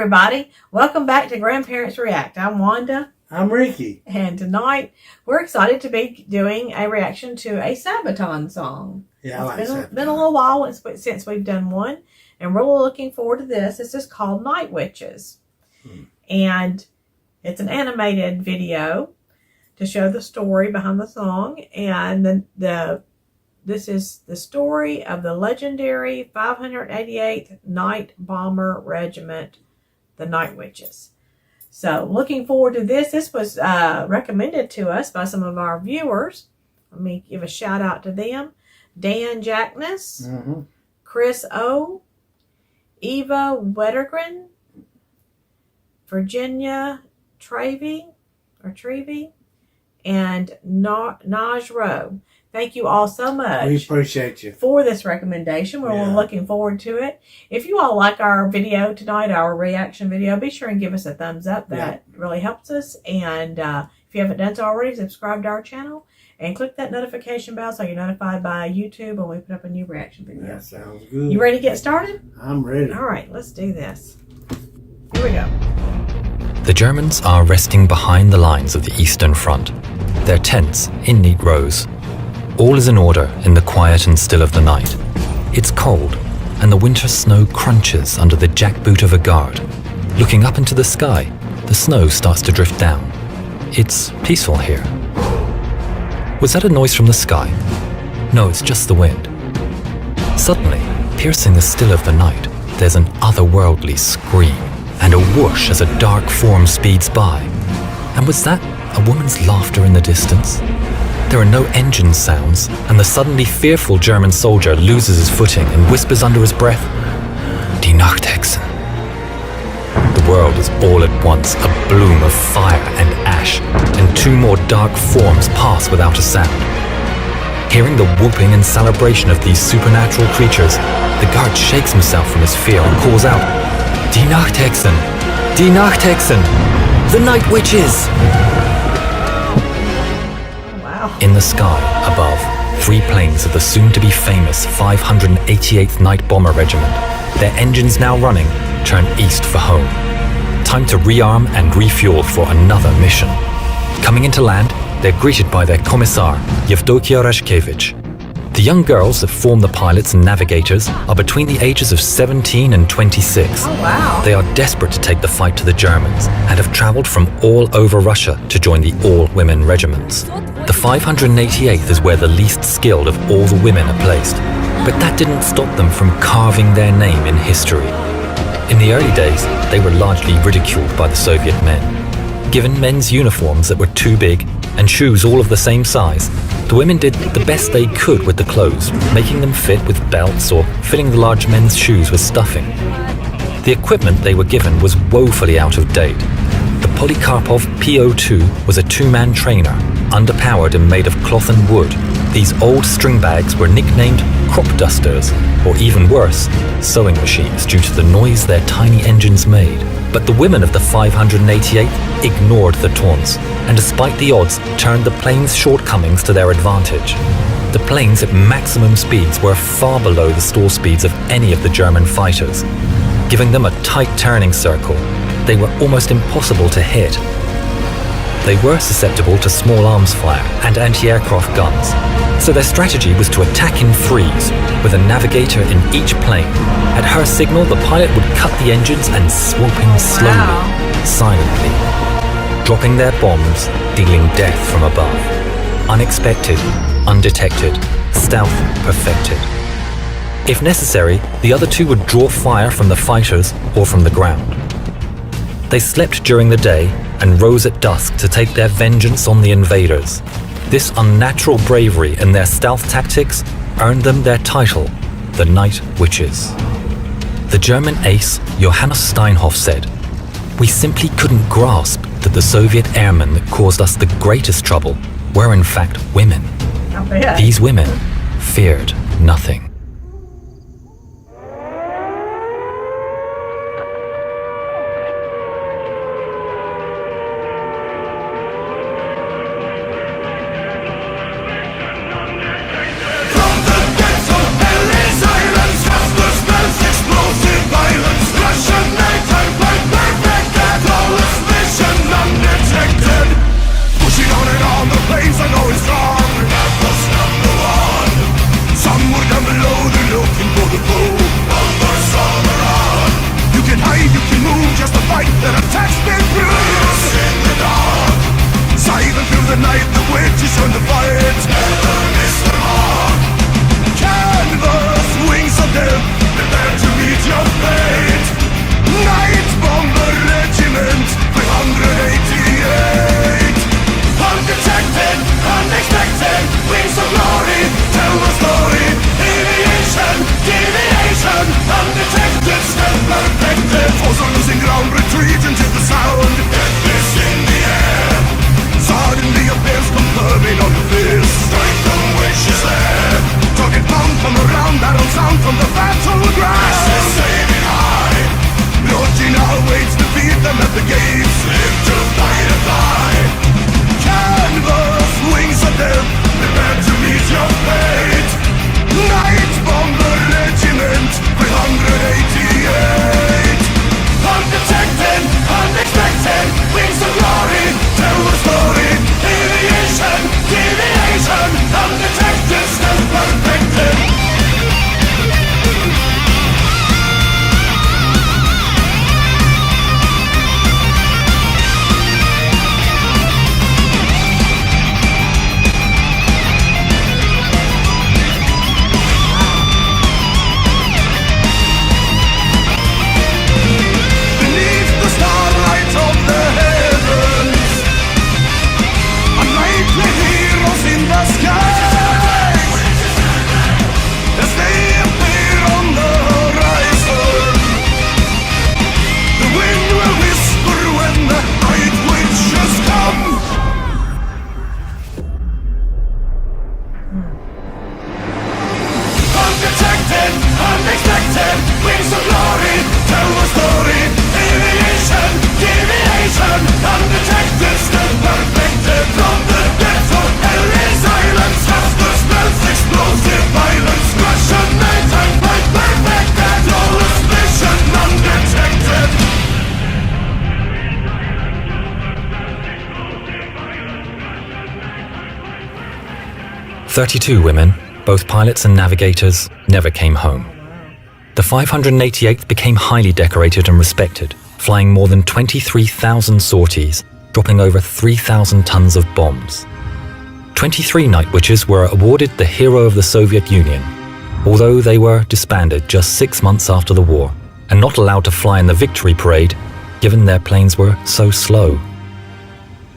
everybody. Welcome back to Grandparents React. I'm Wanda. I'm Ricky. And tonight we're excited to be doing a reaction to a SABATON song. Yeah, It's been a little while since we've done one, and we're looking forward to this. This is called Night Witches. And it's an animated video to show the story behind the song. And this is the story of the legendary 588th Night Bomber Regiment, the Night Witches. So looking forward to this. This was recommended to us by some of our viewers. Let me give a shout out to them. Dan Jackness, Chris O, Eva Wettergren, Virginia Trevy, and Naj Rowe. Thank you all so much. We appreciate you for this recommendation. We're looking forward to it. If you all like our video tonight, our reaction video, be sure and give us a thumbs up. That really helps us. And if you haven't done so already, subscribe to our channel and click that notification bell so you're notified by YouTube when we put up a new reaction video. That sounds good. You ready to get started? I'm ready. All right, let's do this. Here we go. The Germans are resting behind the lines of the Eastern Front, their tents in neat rows. All is in order in the quiet and still of the night. It's cold, and the winter snow crunches under the jackboot of a guard. Looking up into the sky, the snow starts to drift down. It's peaceful here. Was that a noise from the sky? No, it's just the wind. Suddenly, piercing the still of the night, there's an otherworldly scream and a whoosh as a dark form speeds by. And was that a woman's laughter in the distance? There are no engine sounds, and the suddenly fearful German soldier loses his footing and whispers under his breath, "Die Nachthexen." The world is all at once a bloom of fire and ash, and two more dark forms pass without a sound. Hearing the whooping and celebration of these supernatural creatures, the guard shakes himself from his fear and calls out, "Die Nachthexen! Die Nachthexen! The Night Witches!" In the sky, above, 3 planes of the soon-to-be famous 588th Night Bomber Regiment, their engines now running, turn east for home. Time to rearm and refuel for another mission. Coming into land, they're greeted by their commissar, Yevdokia Rashkevich. The young girls that form the pilots and navigators are between the ages of 17 and 26. Oh, wow. They are desperate to take the fight to the Germans and have traveled from all over Russia to join the all-women regiments. The 588th is where the least skilled of all the women are placed, but that didn't stop them from carving their name in history. In the early days, they were largely ridiculed by the Soviet men. Given men's uniforms that were too big and shoes all of the same size, the women did the best they could with the clothes, making them fit with belts or filling the large men's shoes with stuffing. The equipment they were given was woefully out of date. The Polikarpov PO2 was a 2-man trainer, underpowered and made of cloth and wood. These old string bags were nicknamed crop dusters, or even worse, sewing machines due to the noise their tiny engines made. But the women of the 588th ignored the taunts, and despite the odds, turned the plane's shortcomings to their advantage. The planes at maximum speeds were far below the stall speeds of any of the German fighters. Giving them a tight turning circle, they were almost impossible to hit. They were susceptible to small arms fire and anti-aircraft guns, so their strategy was to attack in threes, with a navigator in each plane. At her signal, the pilot would cut the engines and swoop in slowly, silently, dropping their bombs, dealing death from above. Unexpected, undetected, stealth perfected. If necessary, the other two would draw fire from the fighters or from the ground. They slept during the day and rose at dusk to take their vengeance on the invaders. This unnatural bravery and their stealth tactics earned them their title, the Night Witches. The German ace Johannes Steinhoff said, "We simply couldn't grasp that the Soviet airmen that caused us the greatest trouble were in fact women. These women feared nothing." Silence, just the spells, explosive violence, Russian nighttime fight. 32 women, both pilots and navigators, never came home. The 588th became highly decorated and respected, flying more than 23,000 sorties, dropping over 3,000 tons of bombs. 23 night witches were awarded the Hero of the Soviet Union, although they were disbanded just 6 months after the war and not allowed to fly in the victory parade, given their planes were so slow.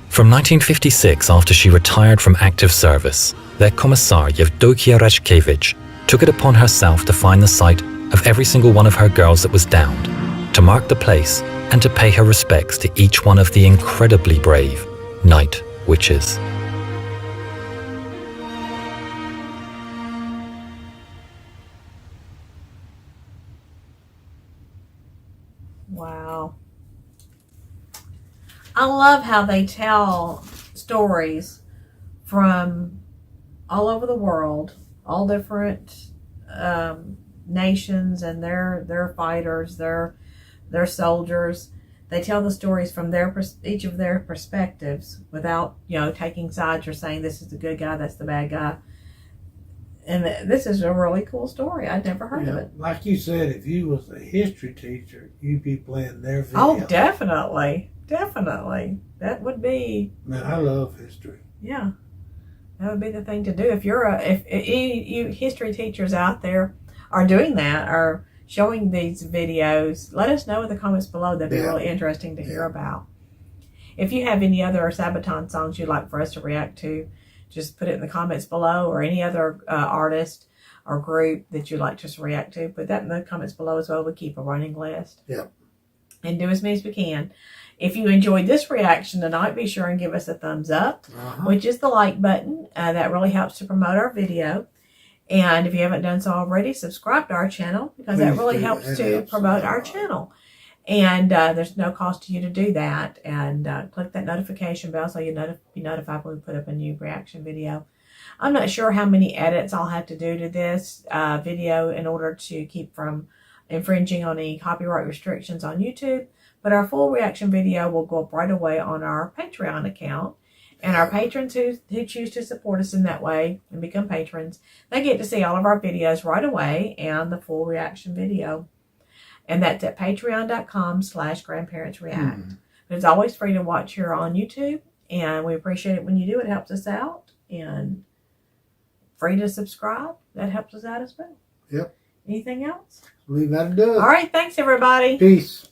From 1956, after she retired from active service, their commissar Yevdokia Rashkevich took it upon herself to find the site of every single one of her girls that was downed, to mark the place and to pay her respects to each one of the incredibly brave night witches. Wow. I love how they tell stories from all over the world, all different nations and their fighters, their soldiers. They tell the stories from each of their perspectives without, taking sides or saying this is the good guy, that's the bad guy. And this is a really cool story. I'd never heard of it. Like you said, if you was a history teacher, you'd be playing their video. Oh, definitely. Definitely. That would be... Man, I love history. Yeah. That would be the thing to do. If you history teachers out there are doing that, are showing these videos, let us know in the comments below. That'd be really interesting to hear about. If you have any other SABATON songs you'd like for us to react to, just put it in the comments below, or any other artist or group that you'd like us to react to. Put that in the comments below as well. We keep a running list. Yep. And do as many as we can. If you enjoyed this reaction tonight, be sure and give us a thumbs up, which is the like button. That really helps to promote our video. And if you haven't done so already, subscribe to our channel, because that really helps to promote our channel. And there's no cost to you to do that. And click that notification bell so you'll be notified when we put up a new reaction video. I'm not sure how many edits I'll have to do to this video in order to keep from infringing on any copyright restrictions on YouTube. But our full reaction video will go up right away on our Patreon account. And our patrons who choose to support us in that way and become patrons, they get to see all of our videos right away and the full reaction video. And that's at patreon.com/grandparentsreact. But it's always free to watch here on YouTube. And we appreciate it when you do. It helps us out. And free to subscribe. That helps us out as well. Yep. Anything else? We got to do it. All right. Thanks, everybody. Peace.